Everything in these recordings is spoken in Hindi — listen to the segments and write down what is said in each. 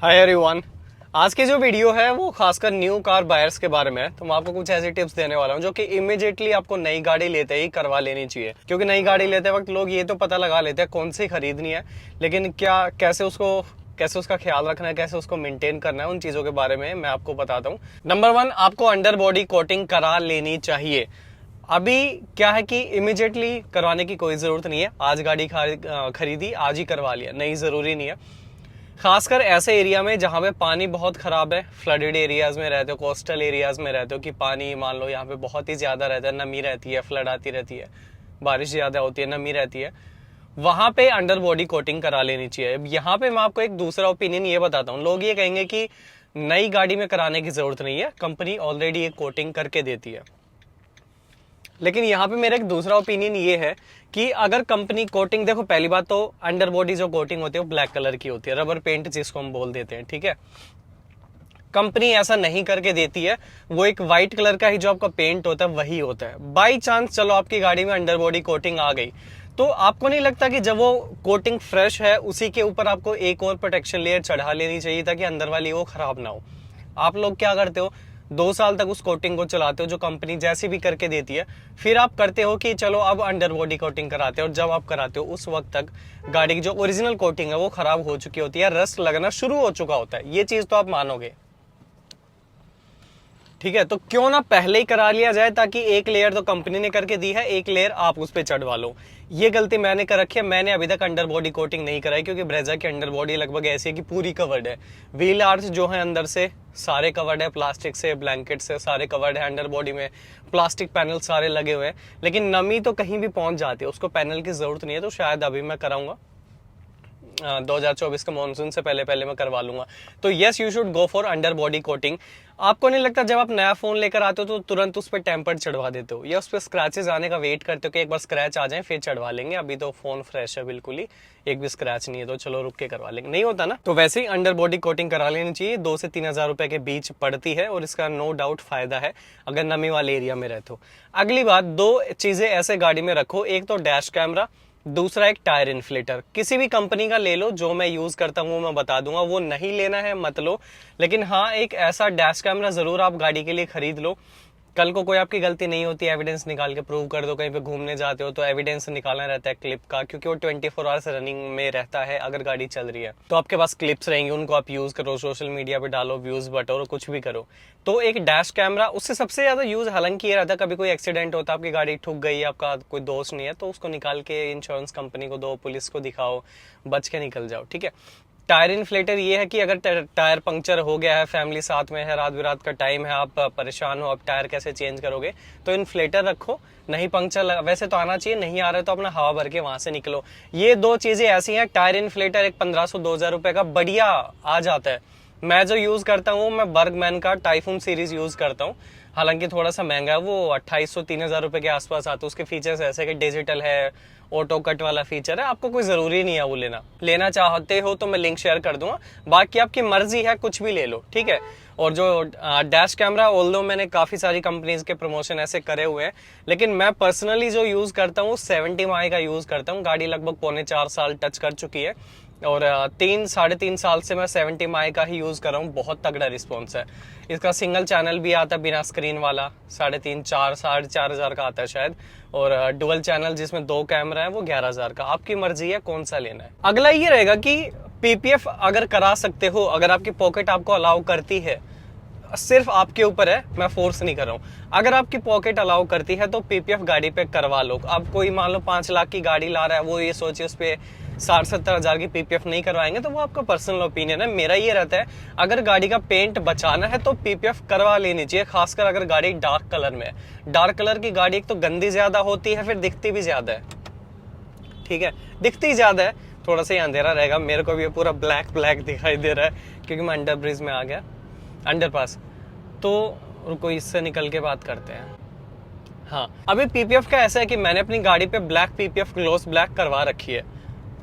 Hi everyone. आज की जो वीडियो है वो खासकर न्यू कार बायर्स के बारे में है। तो मैं आपको कुछ ऐसे टिप्स देने वाला हूँ जो कि इमीडिएटली आपको नई गाड़ी लेते ही करवा लेनी चाहिए। क्योंकि नई गाड़ी लेते वक्त लोग ये तो पता लगा लेते हैं कौन सी खरीदनी है, लेकिन कैसे उसका ख्याल रखना है, कैसे उसको मेंटेन करना है, उन चीजों के बारे में मैं आपको बताता हूँ। नंबर 1, आपको अंडर बॉडी कोटिंग करा लेनी चाहिए। अभी क्या है कि इमीडिएटली करवाने की कोई जरूरत नहीं है। आज गाड़ी खरीदी, आज ही करवा लिया, नहीं, जरूरी नहीं है। खासकर ऐसे एरिया में जहां पे पानी बहुत खराब है, फ्लडेड एरियाज में रहते हो, कोस्टल एरियाज में रहते हो कि पानी मान लो यहाँ पे बहुत ही ज्यादा रहता है, नमी रहती है, फ्लड आती रहती है, बारिश ज्यादा होती है, नमी रहती है, वहां पे अंडर बॉडी कोटिंग करा लेनी चाहिए। यहाँ पे मैं आपको एक दूसरा ओपिनियन ये बताता हूँ। लोग ये कहेंगे कि नई गाड़ी में कराने की जरूरत नहीं है, कंपनी ऑलरेडी एक कोटिंग करके देती है। लेकिन यहाँ पे मेरा एक दूसरा ओपिनियन ये है कि अगर कंपनी कोटिंग, देखो पहली बात तो अंडर बॉडी जो कोटिंग होती है वो ब्लैक कलर की होती है, रबर पेंट जिसको हम बोल देते हैं, ठीक है। कंपनी ऐसा नहीं करके देती है, वो एक व्हाइट कलर का ही जो आपका पेंट होता है वही होता है। बाई चांस चलो आपकी गाड़ी में अंडर बॉडी कोटिंग आ गई, तो आपको नहीं लगता कि जब वो कोटिंग फ्रेश है उसी के ऊपर आपको एक और प्रोटेक्शन लेयर चढ़ा लेनी चाहिए ताकि अंदर वाली वो खराब ना हो। आप लोग क्या करते हो, 2 साल तक उस कोटिंग को चलाते हो जो कंपनी जैसी भी करके देती है, फिर आप करते हो कि चलो अब अंडर बॉडी कोटिंग कराते हो, और जब आप कराते हो उस वक्त तक गाड़ी की जो ओरिजिनल कोटिंग है वो खराब हो चुकी होती है, रस्ट लगना शुरू हो चुका होता है। ये चीज तो आप मानोगे, ठीक है। तो क्यों ना पहले ही करा लिया जाए, ताकि एक लेयर तो कंपनी ने करके दी है, एक लेयर आप उस पर चढ़वा लो। ये गलती मैंने कर रखी है, मैंने अभी तक अंडर बॉडी कोटिंग नहीं कराई, क्योंकि ब्रेजा की अंडर बॉडी लगभग ऐसी है कि पूरी कवर्ड है। व्हील आर्च जो है अंदर से सारे कवर्ड है, प्लास्टिक से, ब्लैंकेट से सारे कवर्ड है, अंडर बॉडी में प्लास्टिक पैनल सारे लगे हुए हैं, लेकिन नमी तो कहीं भी पहुंच जाती है, उसको पैनल की जरूरत नहीं है। तो शायद अभी मैं कराऊंगा 2024 के मानसून से पहले पहले मैं करवा लूंगा। तो yes, you should go for under body coating. आपको नहीं लगता जब आप नया फोन लेकर आते हो तो तुरंत उस पर टेम्पर्ड चढ़वा देते हो, या उस पर स्क्रैचेस आने का वेट करते हो कि एक बार स्क्रैच आ जाए फिर चढ़वा लेंगे, अभी तो फोन फ्रेश है बिल्कुल ही, एक भी स्क्रैच नहीं है तो चलो रुक के करवा लेंगे, नहीं होता ना। तो वैसे ही अंडर बॉडी कोटिंग करा लेनी चाहिए। 2 से 3 हजार रुपए के बीच पड़ती है और इसका नो डाउट फायदा है अगर नमी वाले एरिया में रहते हो। अगली बात, 2 चीजें ऐसे गाड़ी में रखो, एक तो डैश कैमरा, दूसरा एक टायर इन्फ्लेटर। किसी भी कंपनी का ले लो, जो मैं यूज करता हूँ वो मैं बता दूंगा, वो नहीं लेना है मत लो। लेकिन हाँ, एक ऐसा डैश कैमरा जरूर आप गाड़ी के लिए खरीद लो। कल को कोई आपकी गलती नहीं होती, एविडेंस निकाल के प्रूव कर दो। कहीं पे घूमने जाते हो तो एविडेंस निकालना रहता है क्लिप का, क्योंकि वो 24 आवर्स रनिंग में रहता है। अगर गाड़ी चल रही है तो आपके पास क्लिप्स रहेंगे, उनको आप यूज करो, सोशल मीडिया पे डालो, व्यूज बटोरो, कुछ भी करो। तो एक डैश कैमरा, उससे सबसे ज्यादा यूज हालांकि ये रहता है, कभी कोई एक्सीडेंट होता है, आपकी गाड़ी ठुक गई, आपका कोई दोस्त नहीं है, तो उसको निकाल के इंश्योरेंस कंपनी को दो, पुलिस को दिखाओ, बच के निकल जाओ, ठीक है। टायर इन्फ्लेटर ये है कि अगर टायर पंक्चर हो गया है, फैमिली साथ में है, रात बिरात का टाइम है, आप परेशान हो, आप टायर कैसे चेंज करोगे, तो इन्फ्लेटर रखो। नहीं पंक्चर वैसे तो आना चाहिए, नहीं आ रहा है तो अपना हवा भर के वहां से निकलो। ये 2 चीजें ऐसी हैं। टायर इन्फ्लेटर एक 1500-2000 रुपए का बढ़िया आ जाता है। मैं जो यूज करता हूँ, मैं बर्गमैन का टाइफून सीरीज यूज करता हूँ, हालांकि थोड़ा सा महंगा है, वो 2800-3000 रुपए के आसपास आता है। उसके फीचर्स ऐसे कि डिजिटल है, ऑटो कट वाला फीचर है, आपको कोई जरूरी नहीं है वो लेना चाहते हो तो मैं लिंक शेयर कर दूंगा, बाकी आपकी मर्जी है, कुछ भी ले लो, ठीक है। और जो डैश कैमरा, ऑल्दो मैंने काफी सारी कंपनीज के प्रमोशन ऐसे करे हुए हैं, लेकिन मैं पर्सनली जो यूज करता हूँ 70 माई का यूज करता हूँ। गाड़ी लगभग 3.25 साल टच कर चुकी है और 3-3.5 साल से मैं 70 माई का ही यूज कर रहा हूँ। बहुत तगड़ा रिस्पॉन्स है इसका। सिंगल चैनल भी आता है बिना स्क्रीन वाला, 3.5-4 का आता है शायद, और डुअल चैनल जिसमें 2 कैमरा है वो 11,000 का। आपकी मर्जी है कौन सा लेना है। अगला ये रहेगा कि पीपीएफ अगर करा सकते हो, अगर आपकी पॉकेट आपको अलाउ करती है, सिर्फ आपके ऊपर है, मैं फोर्स नहीं कर रहा हूँ। अगर आपकी पॉकेट अलाउ करती है तो पीपीएफ गाड़ी पे करवा लो। अब कोई मान लो 5 लाख की गाड़ी ला रहा है, वो ये सोचे उस पे 60-70 हजार की पीपीएफ नहीं करवाएंगे, तो वो आपका पर्सनल ओपिनियन है। मेरा ये रहता है, अगर गाड़ी का पेंट बचाना है तो पीपीएफ करवा लेनी चाहिए, खासकर अगर गाड़ी डार्क कलर में है। डार्क कलर की गाड़ी एक तो गंदी ज्यादा होती है, फिर दिखती भी ज्यादा है, ठीक है, दिखती ज्यादा है। थोड़ा सा ही अंधेरा रहेगा, मेरे को भी पूरा ब्लैक ब्लैक दिखाई दे रहा है क्योंकि मैं अंडर ब्रिज में आ गया, अंडरपास। तो रुको, इससे निकल के बात करते हैं। हाँ, अभी पीपीएफ का ऐसा है कि मैंने अपनी गाड़ी पे ब्लैक पीपीएफ ग्लोस ब्लैक करवा रखी है।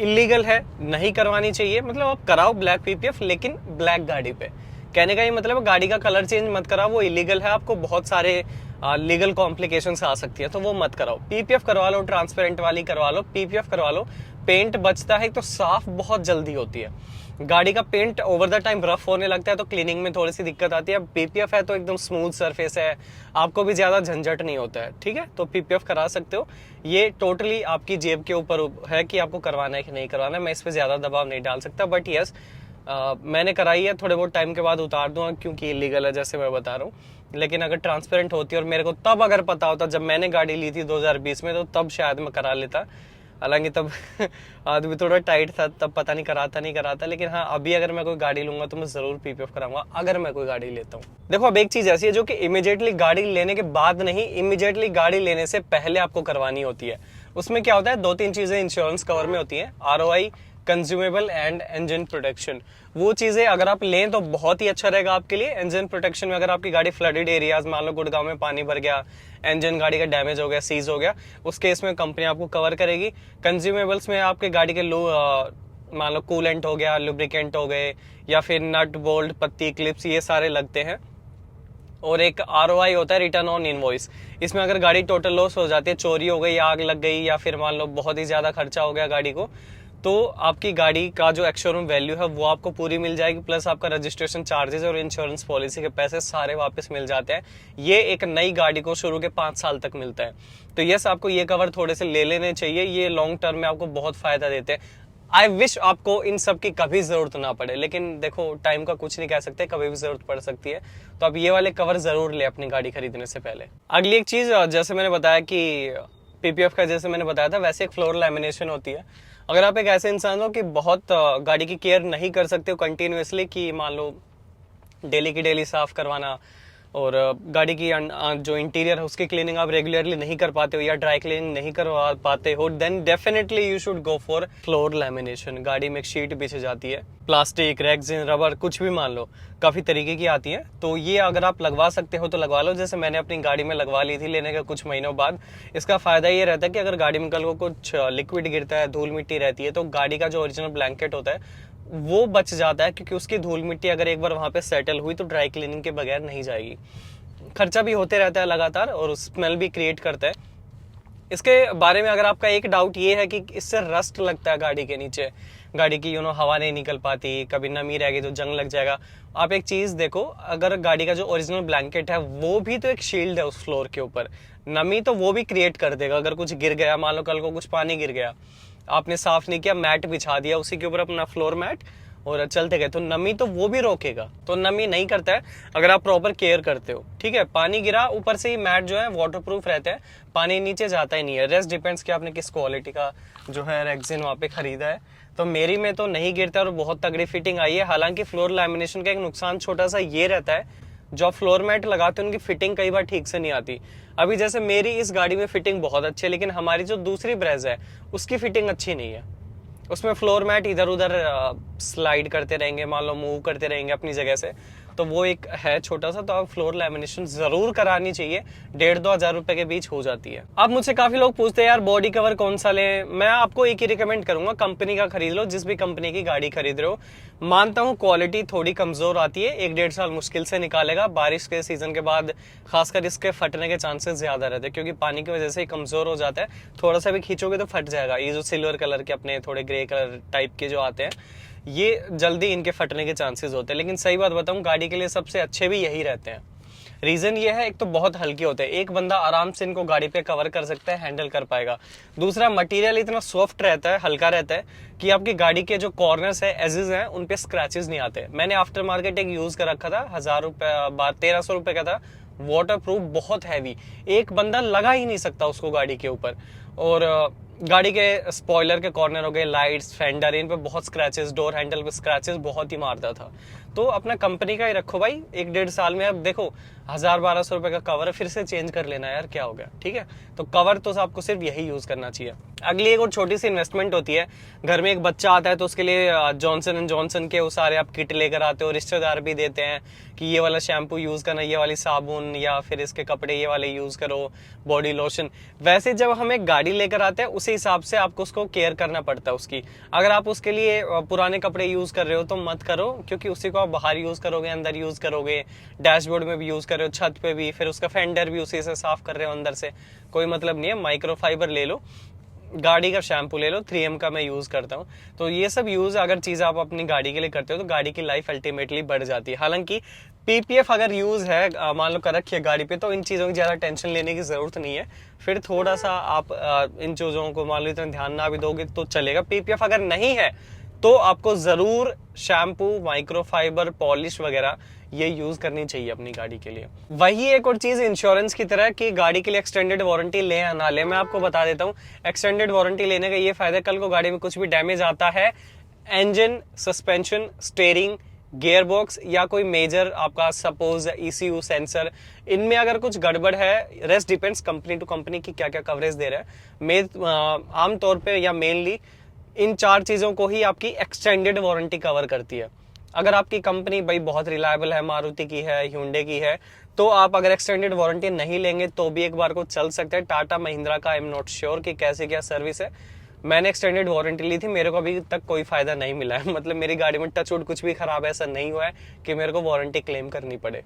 इलीगल है, नहीं करवानी चाहिए, मतलब आप कराओ ब्लैक पीपीएफ, लेकिन ब्लैक गाड़ी पे। कहने का ये मतलब गाड़ी का कलर चेंज मत कराओ, वो इलीगल है, आपको बहुत सारे लीगल कॉम्प्लिकेशंस आ सकती है, तो वो मत कराओ। पीपीएफ करवा लो, ट्रांसपेरेंट वाली करवा लो, पीपीएफ करवा लो। पेंट बचता है तो साफ बहुत जल्दी होती है। गाड़ी का paint over the time rough होने लगता है तो क्लीनिंग में थोड़ी सी दिक्कत आती है। पीपीएफ है तो एकदम स्मूथ सरफेस है, आपको भी ज्यादा झंझट नहीं होता है। ठीक है, तो पीपीएफ करा सकते हो। ये टोटली आपकी जेब के ऊपर है कि आपको करवाना है कि नहीं करवाना है। मैं इस पे ज्यादा दबाव नहीं डाल सकता, बट यस मैंने कराई है। थोड़े बहुत टाइम के बाद उतार दूंगा क्योंकि इलीगल है, जैसे मैं बता रहा हूँ। लेकिन अगर ट्रांसपेरेंट होती और मेरे को तब अगर पता होता, जब मैंने गाड़ी ली थी 2020 में, तो तब शायद मैं करा लेता। हालांकि तब आदमी थोड़ा टाइट था, तब पता नहीं कराता। लेकिन हाँ, अभी अगर मैं कोई गाड़ी लूंगा तो मैं जरूर पीपीएफ कराऊंगा, अगर मैं कोई गाड़ी लेता हूँ। देखो, अब एक चीज ऐसी है जो कि इमीडिएटली गाड़ी लेने के बाद नहीं, इमीडिएटली गाड़ी लेने से पहले आपको करवानी होती है। उसमें क्या होता है, 2-3 चीजें इंश्योरेंस कवर में होती है, ROI, consumable and engine protection. वो चीजें अगर आप लें तो बहुत ही अच्छा रहेगा आपके लिए। इंजन प्रोटेक्शन में अगर आपकी गाड़ी फ्लडेड एरियाज, मान लो गुड़गांव में पानी भर गया, इंजन गाड़ी का डैमेज हो गया, सीज हो गया, उस केस में कंपनी आपको कवर करेगी। कंज्यूमेबल्स में आपके गाड़ी के मान लो कूलेंट हो गया, लुब्रिकेंट हो गए, या फिर नट बोल्ट, पत्ती, क्लिप्स, ये सारे लगते हैं। और एक आरओआई होता है, रिटर्न ऑन इनवॉइस। इसमें अगर गाड़ी टोटल लॉस हो जाती है, चोरी हो गई, आग लग गई, या फिर मान लो बहुत ही ज्यादा खर्चा हो गया गाड़ी को, तो आपकी गाड़ी का जो एक्स-शोरूम वैल्यू है वो आपको पूरी मिल जाएगी, प्लस आपका रजिस्ट्रेशन चार्जेस और इंश्योरेंस पॉलिसी के पैसे सारे वापस मिल जाते हैं। ये एक नई गाड़ी को शुरू के 5 साल तक मिलता है। तो यस, आपको ये कवर थोड़े से ले लेने चाहिए, ये लॉन्ग टर्म में आपको बहुत फायदा देते हैं। आई विश आपको इन सब की कभी जरूरत ना पड़े, लेकिन देखो टाइम का कुछ नहीं कह सकते, कभी भी जरूरत पड़ सकती है। तो आप ये वाले कवर जरूर ले अपनी गाड़ी खरीदने से पहले। अगली एक चीज, जैसे मैंने बताया कि पीपीएफ का, जैसे मैंने बताया था, वैसे एक फ्लोर लैमिनेशन होती है। अगर आप एक ऐसे इंसान हो कि बहुत गाड़ी की केयर नहीं कर सकते हो कंटिन्यूअसली, कि मान लो डेली की डेली साफ करवाना, और गाड़ी की जो इंटीरियर है उसकी क्लीनिंग आप रेगुलरली नहीं कर पाते हो, या ड्राई क्लीनिंग नहीं करवा पाते हो, then definitely you should go for floor lamination. गाड़ी में एक शीट बिछ जाती है, प्लास्टिक, रेक्सिन, रबर, कुछ भी मान लो, काफी तरीके की आती है। तो ये अगर आप लगवा सकते हो तो लगवा लो। जैसे मैंने अपनी गाड़ी में लगवा ली थी लेने के कुछ महीनों बाद। इसका फायदा ये रहता है कि अगर गाड़ी में कल को कुछ लिक्विड गिरता है, धूल मिट्टी रहती है, तो गाड़ी का जो ओरिजिनल ब्लैंकेट होता है वो बच जाता है, क्योंकि उसकी धूल मिट्टी अगर एक बार वहां पे सेटल हुई तो ड्राई क्लीनिंग के बगैर नहीं जाएगी। खर्चा भी होते रहता है लगातार, और स्मेल भी क्रिएट करता है। इसके बारे में अगर आपका एक डाउट ये है कि इससे रस्ट लगता है गाड़ी के नीचे, गाड़ी की हवा नहीं निकल पाती, कभी नमी रह गई तो जंग लग जाएगा, आप एक चीज देखो, अगर गाड़ी का जो ओरिजिनल ब्लैंकेट है वो भी तो एक शील्ड है उस फ्लोर के ऊपर, नमी तो वो भी क्रिएट कर देगा। अगर कुछ गिर गया, मान लो कल को कुछ पानी गिर गया, आपने साफ नहीं किया, मैट बिछा दिया उसी के ऊपर अपना फ्लोर मैट, और चलते गए, तो नमी तो वो भी रोकेगा। तो नमी नहीं करता है अगर आप प्रॉपर केयर करते हो। ठीक है, पानी गिरा, ऊपर से ही मैट जो है वाटरप्रूफ रहता है, पानी नीचे जाता ही नहीं है। रेस्ट डिपेंड्स कि आपने किस क्वालिटी का जो है रेक्सिन वहां पे खरीदा है। तो मेरी में तो नहीं गिरता और बहुत तगड़ी फिटिंग आई है। हालांकि फ्लोर लैमिनेशन का एक नुकसान छोटा सा ये रहता है, जो फ्लोर मैट लगाते हैं उनकी फिटिंग कई बार ठीक से नहीं आती। अभी जैसे मेरी इस गाड़ी में फिटिंग बहुत अच्छी है, लेकिन हमारी जो दूसरी ब्रेजा है उसकी फिटिंग अच्छी नहीं है। उसमें फ्लोर मैट इधर उधर स्लाइड करते रहेंगे, मान लो मूव करते रहेंगे अपनी जगह से, तो वो एक है छोटा सा। तो आप फ्लोर लैमिनेशन जरूर करानी चाहिए, 1,500-2 हजार रुपए के बीच हो जाती है। अब मुझसे काफी लोग पूछते हैं यार बॉडी कवर कौन सा लें। मैं आपको एक ही रिकमेंड करूंगा, कंपनी का खरीद लो, जिस भी कंपनी की गाड़ी खरीद रहे हो। मानता हूँ क्वालिटी थोड़ी कमजोर आती है, 1-1.5 साल मुश्किल से निकालेगा। बारिश के सीजन के बाद खासकर इसके फटने के चांसेस ज्यादा रहते हैं, क्योंकि पानी की वजह से कमजोर हो जाता है। थोड़ा सा भी खींचोगे तो फट जाएगा। ये जो सिल्वर कलर के अपने थोड़े ग्रे कलर टाइप के जो आते हैं, ये जल्दी इनके फटने के चांसेस होते हैं। लेकिन सही बात बताऊं, गाड़ी के लिए सबसे अच्छे भी यही रहते हैं। रीजन ये है, एक तो बहुत हल्के होते हैं, एक बंदा आराम से इनको गाड़ी पे कवर कर सकता है, हैंडल कर पाएगा। दूसरा, मटेरियल इतना सॉफ्ट रहता है, हल्का रहता है कि आपकी गाड़ी के जो कॉर्नर्स है, एजेस हैं, उन पे स्क्रैचेस नहीं आते। मैंने आफ्टर मार्केट एक यूज कर रखा था, 1,000 रुपए 1,300 रुपए का था, वाटर प्रूफ, बहुत हैवी, एक बंदा लगा ही नहीं सकता उसको गाड़ी के ऊपर। और गाड़ी के स्पॉइलर के कॉर्नर हो गए, लाइट्स, फेंडर, इन पे बहुत स्क्रैचेस, डोर हैंडल पे स्क्रैचेस बहुत ही मारता था। तो अपना कंपनी का ही रखो भाई, 1-1.5 साल में। अब देखो 1,000-1,200 रुपए का कवर है, फिर से चेंज कर लेना यार, क्या हो गया। ठीक है, तो कवर तो आपको सिर्फ यही यूज करना चाहिए। अगली एक और छोटी सी इन्वेस्टमेंट होती है, घर में एक बच्चा आता है तो उसके लिए जॉनसन एंड जॉनसन के वो सारे आप किट लेकर आते हो, रिश्तेदार भी देते हैं कि ये वाला शैम्पू यूज करना, ये वाली साबुन, या फिर इसके कपड़े ये वाले यूज करो, बॉडी लोशन। वैसे जब हम एक गाड़ी लेकर आते हैं उसी हिसाब से आपको उसको केयर करना पड़ता है उसकी। अगर आप उसके लिए पुराने कपड़े यूज कर रहे हो तो मत करो, क्योंकि उसी को आप बाहर यूज करोगे, अंदर यूज करोगे, डैशबोर्ड में भी यूज कर रहे हो, छत पे भी, फिर उसका फेंडर भी उसी से साफ कर रहे हो अंदर से, कोई मतलब नहीं है। माइक्रोफाइबर ले लो, गाड़ी का शैम्पू ले लो, 3M का मैं यूज करता हूँ। तो ये सब यूज अगर चीज आप अपनी गाड़ी के लिए करते हो तो गाड़ी की लाइफ अल्टीमेटली बढ़ जाती है। हालांकि PPF अगर यूज है मान लो कर रखी है गाड़ी पे, तो इन चीजों की ज्यादा टेंशन लेने की जरूरत नहीं है। फिर थोड़ा सा आप इन चीजों को मान लो इतना ध्यान ना भी दोगे तो चलेगा। PPF अगर नहीं है तो आपको जरूर शैम्पू, माइक्रोफाइबर, पॉलिश वगैरह ये यूज करनी चाहिए अपनी गाड़ी के लिए। वही एक और चीज इंश्योरेंस की तरह कि गाड़ी के लिए एक्सटेंडेड वारंटी ले या ना ले, मैं आपको बता देता हूँ। एक्सटेंडेड वारंटी लेने का ये फायदा, कल को गाड़ी में कुछ भी डैमेज आता है, engine, suspension, steering, gear box या कोई मेजर आपका सपोज ECU सेंसर, इनमें अगर कुछ गड़बड़ है, rest depends company to company की क्या क्या कवरेज दे रहा है। आमतौर पे या मेनली इन 4 चीजों को ही आपकी एक्सटेंडेड वारंटी कवर करती है। अगर आपकी कंपनी भाई बहुत रिलायबल है, मारुति की है, hyundai की है, तो आप अगर एक्सटेंडेड वारंटी नहीं लेंगे तो भी एक बार को चल सकते हैं। टाटा महिंद्रा का आई एम नॉट श्योर कि कैसे क्या सर्विस है। मैंने एक्सटेंडेड वारंटी ली थी, मेरे को अभी तक कोई फायदा नहीं मिला है। मतलब मेरी गाड़ी में टचवुड कुछ भी खराब है, ऐसा नहीं हुआ है कि मेरे को वारंटी क्लेम करनी पड़े।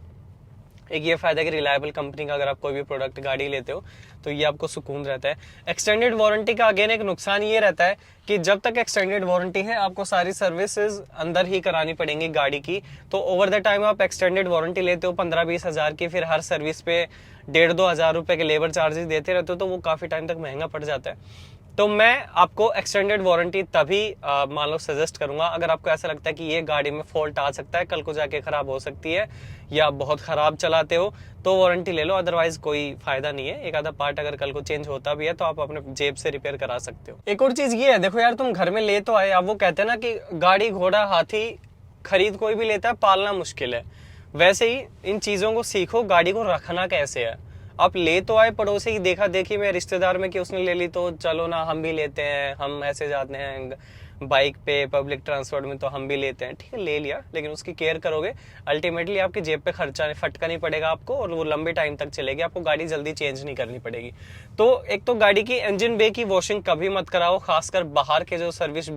एक ये फायदा है कि रिलायबल कंपनी का अगर आप कोई भी प्रोडक्ट गाड़ी लेते हो तो ये आपको सुकून रहता है। एक्सटेंडेड वारंटी का अगेन एक नुकसान ये रहता है कि जब तक एक्सटेंडेड वारंटी है आपको सारी सर्विसेज अंदर ही करानी पड़ेंगी गाड़ी की। तो ओवर द टाइम आप एक्सटेंडेड वारंटी लेते हो 15-20 हजार की, फिर हर सर्विस पे 1,500-2 हजार रुपए के लेबर चार्जेस देते रहते हो, तो वो काफी टाइम तक महंगा पड़ जाता है। तो मैं आपको एक्सटेंडेड वारंटी तभी मान लो सजेस्ट करूंगा अगर आपको ऐसा लगता है कि ये गाड़ी में फॉल्ट आ सकता है, कल को जाके खराब हो सकती है, या बहुत खराब चलाते हो, तो वारंटी ले लो। अदरवाइज कोई फायदा नहीं है। एक आधा पार्ट अगर कल को चेंज होता भी है तो आप अपने जेब से रिपेयर करा सकते हो। एक और चीज ये है, देखो यार तुम घर में ले तो आए, अब वो कहते हैं ना कि गाड़ी, घोड़ा, हाथी खरीद कोई भी लेता है, पालना मुश्किल है। वैसे ही इन चीजों को सीखो, गाड़ी को रखना कैसे है। आप ले तो आए पड़ोसी की देखा देखी में, रिश्तेदार में कि उसने ले ली तो चलो ना हम भी लेते हैं, हम ऐसे जाते हैं बाइक पे, पब्लिक ट्रांसपोर्ट में तो हम भी लेते हैं। ठीक है, ले लिया, लेकिन उसकी केयर करोगे, अल्टीमेटली आपकी जेब पे खर्चा फटका नहीं पड़ेगा आपको, और वो लंबे टाइम तक चलेगी, आपको गाड़ी जल्दी चेंज नहीं करनी पड़ेगी। तो एक तो गाड़ी की इंजन बे की वॉशिंग कभी मत कराओ, खासकर बाहर के जो सर्विस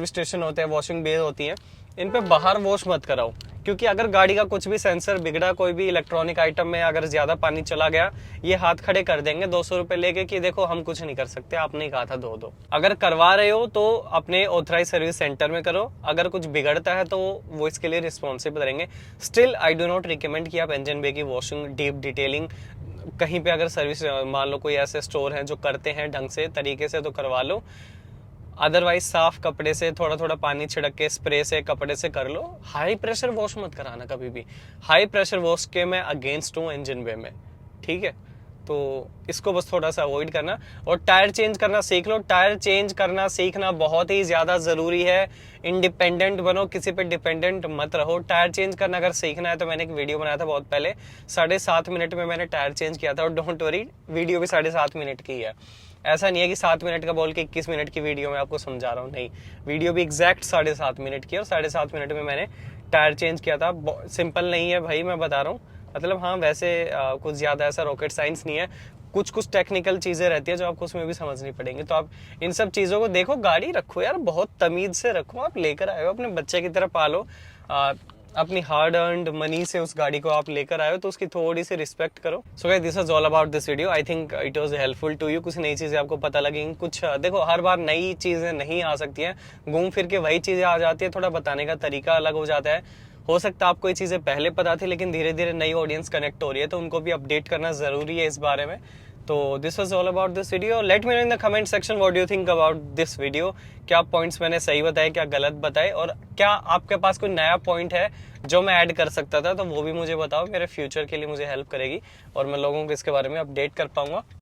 स्टेशन होते हैं, वॉशिंग बे होती है, इन पे बाहर वॉश मत कराओ। क्योंकि अगर गाड़ी का कुछ भी सेंसर बिगड़ा, कोई भी इलेक्ट्रॉनिक आइटम में अगर ज्यादा पानी चला गया, ये हाथ खड़े कर देंगे 200 रुपए लेके कि देखो हम कुछ नहीं कर सकते, आपने ही कहा था धो दो। अगर करवा रहे हो तो अपने ऑथराइज सर्विस सेंटर में करो, अगर कुछ बिगड़ता है तो वो इसके लिए रिस्पॉन्सिबल रहेंगे। Still I do not recommend कि आप इंजन बे की वॉशिंग, डीप डिटेलिंग कहीं पे अगर सर्विस, मान लो कोई ऐसे स्टोर है जो करते हैं ढंग से, तरीके से, तो करवा लो। अदरवाइज साफ कपड़े से थोड़ा थोड़ा पानी छिड़क के स्प्रे से कपड़े से कर लो। हाई प्रेशर वॉश मत कराना कभी भी, हाई प्रेशर वॉश के मैं अगेंस्ट हूँ इंजन वे में। ठीक है, तो इसको बस थोड़ा सा अवॉइड करना। और टायर चेंज करना सीख लो। टायर चेंज करना सीखना बहुत ही ज्यादा जरूरी है। इंडिपेंडेंट बनो, किसी पे डिपेंडेंट मत रहो। टायर चेंज करना अगर सीखना है तो मैंने एक वीडियो बनाया था बहुत पहले, 7.5 मिनट में मैंने टायर चेंज किया था, और डोंट वरी वीडियो भी 7.5 मिनट की है। ऐसा नहीं है कि 7 मिनट का बोल के 21 मिनट की वीडियो में आपको समझा रहा हूँ, नहीं, वीडियो भी एग्जैक्ट 7.5 मिनट की है, और 7.5 मिनट में मैंने टायर चेंज किया था। सिंपल नहीं है भाई, मैं बता रहा हूँ। मतलब हाँ, वैसे कुछ ज्यादा ऐसा रॉकेट साइंस नहीं है, कुछ कुछ टेक्निकल चीजें रहती है जो आपको उसमें भी समझनी पड़ेंगी। तो आप इन सब चीजों को देखो। गाड़ी रखो यार, बहुत तमीज से रखो। आप लेकर आए हो, अपने बच्चे की तरह पालो, अपनी हार्ड अर्नड मनी से उस गाड़ी को आप लेकर आए हो, तो उसकी थोड़ी सी रिस्पेक्ट करो। So guys, this was all about this video. I think it was helpful to you. कुछ नई चीजें आपको पता लगेंगी। कुछ देखो, हर बार नई चीजें नहीं आ सकती हैं, घूम फिर के वही चीजें आ जाती है, थोड़ा बताने का तरीका अलग हो जाता है। हो सकता है आपको ये चीजें पहले पता थी, लेकिन धीरे धीरे नई ऑडियंस कनेक्ट हो रही है, तो उनको भी अपडेट करना जरूरी है इस बारे में। तो this was all about this video. Let me know in the comment section what do you think about this video. क्या पॉइंट्स मैंने सही बताए, क्या गलत बताए, और क्या आपके पास कोई नया पॉइंट है जो मैं ऐड कर सकता था, तो वो भी मुझे बताओ। मेरे फ्यूचर के लिए मुझे हेल्प करेगी और मैं लोगों को इसके बारे में अपडेट कर पाऊंगा।